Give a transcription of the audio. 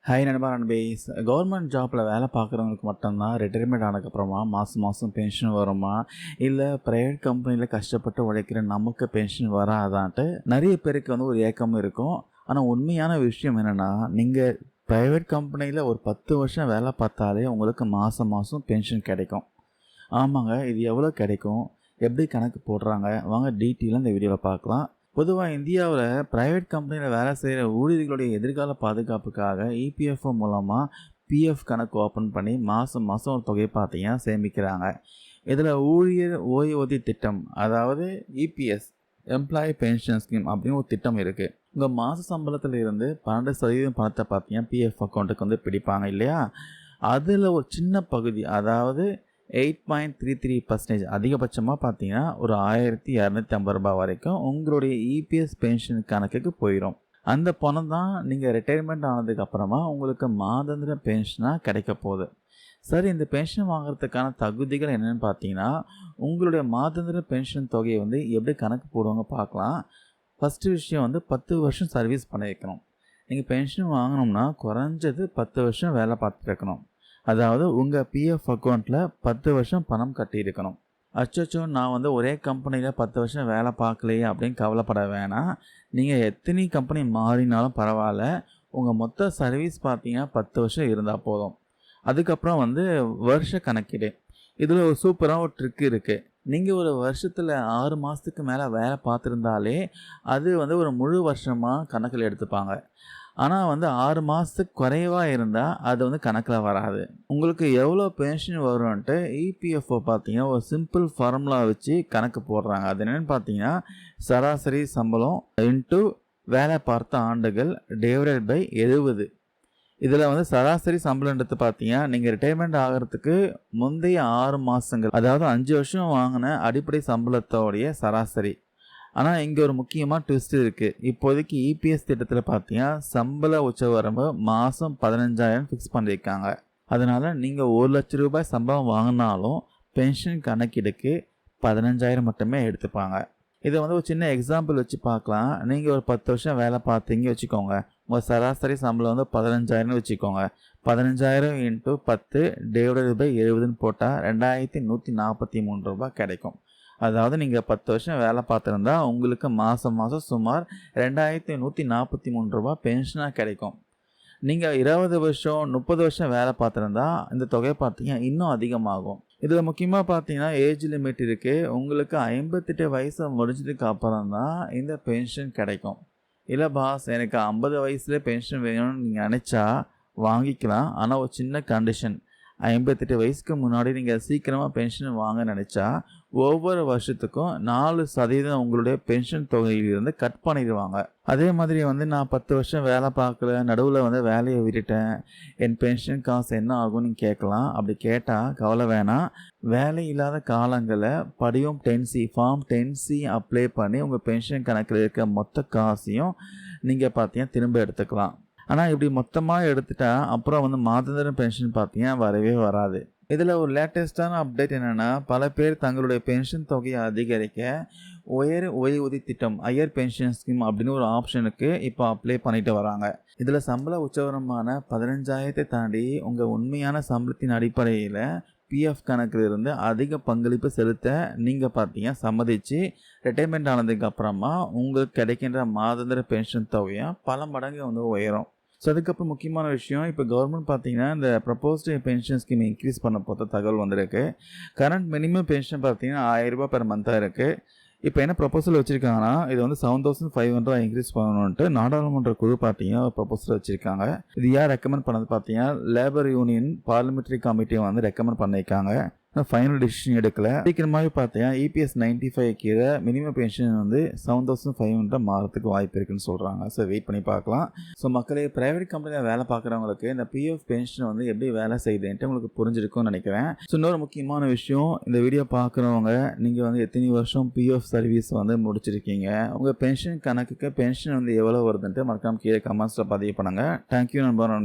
Hi நண்பா நண்பீஸ். Government ஜாப்பில் வேலை பார்க்குறவங்களுக்கு மட்டும்தான் ரிட்டைர்மெண்ட் ஆனதுக்கப்புறமா மாதம் மாதம் பென்ஷன் வருமா, இல்லை ப்ரைவேட் கம்பெனியில் கஷ்டப்பட்டு உழைக்கிற நமக்கு பென்ஷன் வராதான்ட்டு நிறைய பேருக்கு ஒரு ஏக்கம் இருக்கும். ஆனால் உண்மையான விஷயம் என்னென்னா, நீங்கள் ப்ரைவேட் கம்பெனியில் ஒரு 10 வருஷம் வேலை பார்த்தாலே உங்களுக்கு மாதம் மாதம் பென்ஷன் கிடைக்கும். ஆமாங்க, இது எவ்வளோ கிடைக்கும், எப்படி கணக்கு போடுறாங்க, வாங்க டீட்டெயிலாக இந்த வீடியோவில் பார்க்கலாம். பொதுவாக இந்தியாவில் ப்ரைவேட் கம்பெனியில் வேலை செய்கிற ஊழியர்களுடைய எதிர்கால பாதுகாப்புக்காக இபிஎஃப்ஓ மூலமாக பிஎஃப் கணக்கு ஓப்பன் பண்ணி மாதம் மாதம் ஒரு தொகை பார்த்தீங்கன்னா சேமிக்கிறாங்க. இதில் ஊழியர் ஓய்வூதிய திட்டம், அதாவது இபிஎஸ் எம்ப்ளாயி பென்ஷன் ஸ்கீம் அப்படின்னு ஒரு திட்டம் இருக்குது. உங்கள் மாத சம்பளத்தில் இருந்து 12% பணத்தை பார்த்தீங்கன்னா பிஎஃப் அக்கௌண்ட்டுக்கு பிடிப்பாங்க இல்லையா. அதில் ஒரு சின்ன பகுதி, அதாவது 8.33% அதிகபட்சமாக பார்த்தீங்கன்னா ஒரு 1250 ரூபாய் வரைக்கும் உங்களுடைய இபிஎஸ் பென்ஷன் கணக்குக்கு போயிடும். அந்த பணம் தான் நீங்கள் ரிட்டையர்மெண்ட் ஆனதுக்கப்புறமா உங்களுக்கு மாதாந்திர பென்ஷனாக கிடைக்க போகுது. சரி, இந்த பென்ஷன் வாங்குறதுக்கான தகுதிகள் என்னென்னு பார்த்தீங்கன்னா, உங்களுடைய மாதாந்திர பென்ஷன் தொகையை எப்படி கணக்கு போடுவாங்க பார்க்கலாம். ஃபஸ்ட்டு விஷயம் 10 வருஷம் சர்வீஸ் பண்ணியிருக்கணும். நீங்கள் பென்ஷன் வாங்கணும்னா குறைஞ்சது 10 வருஷம் வேலை பார்த்துருக்கணும். அதாவது உங்கள் பிஎஃப் அக்கௌண்ட்டில் 10 வருஷம் பணம் கட்டியிருக்கணும். அச்சோ, நான் ஒரே கம்பெனியில் 10 வருஷம் வேலை பார்க்கலையே அப்படின்னு கவலைப்பட வேணாம். நீங்கள் எத்தனை கம்பெனி மாறினாலும் பரவாயில்ல, உங்கள் மொத்த சர்வீஸ் பார்த்தீங்கன்னா 10 வருஷம் இருந்தால் போதும். அதுக்கப்புறம் வருஷ கணக்கீடு. இதில் ஒரு சூப்பராக ஒரு ட்ரிக் இருக்குது. நீங்கள் ஒரு வருஷத்தில் 6 மாதத்துக்கு மேலே வேலை பார்த்துருந்தாலே அது ஒரு முழு வருஷமாக கணக்கில் எடுத்துப்பாங்க. ஆனால் 6 மாதத்துக்கு குறைவாக இருந்தால் அது கணக்கில் வராது. உங்களுக்கு எவ்வளோ பென்ஷன் வரும்ன்ட்டு இபிஎஃப்ஓ பார்த்தீங்கன்னா ஒரு சிம்பிள் ஃபார்முலா வச்சு கணக்கு போடுறாங்க. அது என்னென்னு பார்த்தீங்கன்னா, சராசரி சம்பளம் இன்ட்டு வேலை பார்த்த ஆண்டுகள் டிவைடட் பை 70. இதில் சராசரி சம்பளம்ன்றது பார்த்தீங்கன்னா, நீங்கள் ரிட்டைர்மெண்ட் ஆகிறதுக்கு முந்தைய 6 மாதங்கள், அதாவது 5 வருஷம் வாங்கின அடிப்படை சம்பளத்தோடைய சராசரி. ஆனால் இங்கே ஒரு முக்கியமாக ட்விஸ்ட் இருக்குது. இப்போதைக்கு இபிஎஸ் திட்டத்தில் பார்த்தீங்கன்னா சம்பள உச்சவரம்பு மாதம் 15,000 ஃபிக்ஸ் பண்ணியிருக்காங்க. அதனால் நீங்கள் 1,00,000 ரூபாய் சம்பளம் வாங்கினாலும் பென்ஷன் கணக்கீடுக்கு 15,000 மட்டுமே எடுத்துப்பாங்க. இதை ஒரு சின்ன எக்ஸாம்பிள் வச்சு பார்க்கலாம். நீங்கள் ஒரு 10 வருஷம் வேலை பார்த்தீங்க வச்சுக்கோங்க. உங்கள் சராசரி சம்பளம் 15,000 வச்சுக்கோங்க. 15,000 இன்ட்டு 10 டிவைடட் பை 70ன்னு போட்டால் 2,143 ரூபாய் கிடைக்கும். அதாவது நீங்கள் 10 வருஷம் வேலை பார்த்துருந்தா உங்களுக்கு மாதம் மாதம் சுமார் 2,143 ரூபா பென்ஷனாக கிடைக்கும். நீங்கள் 20 வருஷம் 30 வருஷம் வேலை பார்த்துருந்தா இந்த தொகை பார்த்தீங்கன்னா இன்னும் அதிகமாகும். இதில் முக்கியமாக பார்த்தீங்கன்னா ஏஜ் லிமிட் இருக்குது. உங்களுக்கு 58 வயசு முடிஞ்சதுக்கு அப்புறம் தான் இந்த பென்ஷன் கிடைக்கும். இல்லை பாஸ், எனக்கு 50 வயசுலேயே பென்ஷன் வேணும்னு நீங்கள் நினச்சா வாங்கிக்கலாம். ஆனால் ஒரு சின்ன கண்டிஷன், 58 வயசுக்கு முன்னாடி நீங்கள் சீக்கிரமாக பென்ஷன் வாங்க நினச்சா ஒவ்வொரு வருஷத்துக்கும் 4% உங்களுடைய பென்ஷன் தொகையிலிருந்து கட் பண்ணிடுவாங்க. அதே மாதிரி நான் 10 வருஷம் வேலை பார்க்கல, நடுவில் வேலையை விட்டுட்டேன், என் பென்ஷன் காசு என்ன ஆகும்னு நீங்கள் கேட்கலாம். அப்படி கேட்டால் கவலை வேணாம். வேலை இல்லாத காலங்களில் படிவம் 10C ஃபார்ம் 10C அப்ளை பண்ணி உங்கள் பென்ஷன் கணக்கில் இருக்க மொத்த காசையும் நீங்கள் பார்த்தீங்கன்னா திரும்ப எடுத்துக்கலாம். ஆனால் இப்படி மொத்தமாக எடுத்துட்டா அப்புறம் மாதாந்திர பென்ஷன் பார்த்தீங்கன்னா வரவே வராது. இதில் ஒரு லேட்டஸ்டான அப்டேட் என்னென்னா, பல பேர் தங்களுடைய பென்ஷன் தொகையை அதிகரிக்க உயர் ஓய்வூதிய திட்டம் ஹையர் பென்ஷன் ஸ்கீம் அப்படின்னு ஒரு ஆப்ஷனுக்கு இப்போ அப்ளை பண்ணிட்டு வராங்க. இதில் சம்பள உச்சவரமான 15,000 தாண்டி உங்கள் உண்மையான சம்பளத்தின் அடிப்படையில் பிஎஃப் கணக்கில் இருந்து அதிக பங்களிப்பு செலுத்த நீங்கள் பார்த்தீங்கன்னா சம்மதிச்சு ரிட்டைர்மெண்ட் ஆனதுக்கு அப்புறமா உங்களுக்கு கிடைக்கின்ற மாதாந்திர பென்ஷன் தொகையும் பல மடங்கு உயரும். ஸோ அதுக்கப்புறம் முக்கியமான விஷயம், இப்போ கவர்மெண்ட் பார்த்தீங்கன்னா இந்த ப்ரப்போஸ்டு பென்ஷன் ஸ்கீம் இன்க்ரீஸ் பண்ண போகிற தகவல் வந்திருக்கு. கரண்ட் மினிமம் பென்ஷன் பார்த்தீங்கன்னா 1000 ரூபாய் பெர் மந்தாக இருக்குது. இப்போ என்ன ப்ரப்போசல் வச்சுருக்காங்கன்னா, இது 7,500 இன்க்ரீஸ் பண்ணணுன்ட்டு நாடாளுமன்ற குழு பார்த்தீங்கன்னா ஒரு ப்ரப்போசல் வச்சுருக்காங்க. இது யார் ரெக்கமெண்ட் பண்ணது பார்த்தீங்கன்னா, லேபர் யூனியன் பார்லிமெண்ட்ரி கமிட்டியை ரெக்கமெண்ட் பண்ணியிருக்காங்க. ஃபைனல் டிசிஷன் எடுக்கல. சீக்கிரமாகவே பார்த்தீங்கன்னா இபிஎஸ் 95 கீழே மினிமம் பென்ஷன் 7,500 மாறத்துக்கு வாய்ப்பு இருக்குன்னு சொல்கிறாங்க. ஸோ வெயிட் பண்ணி பார்க்கலாம். ஸோ மக்களே, ப்ரைவேட் கம்பெனியில் வேலை பார்க்குறவங்களுக்கு இந்த பிஎஃப் பென்ஷன் எப்படி வேலை செய்யுதுன்ட்டு உங்களுக்கு புரிஞ்சிருக்கும்னு நினைக்கிறேன். ஸோ இன்னொரு முக்கியமான விஷயம், இந்த வீடியோ பார்க்குறவங்க நீங்கள் எத்தனை வருஷம் பிஎஃப் சர்வீஸ் முடிச்சிருக்கீங்க, உங்கள் பென்ஷன் கணக்குக்கு பென்ஷன் எவ்வளோ வருதுன்ட்டு மறக்காம கீழே கமெண்ட்ஸில் பதிவு பண்ணுங்கள். தேங்க்யூ நண்பர்.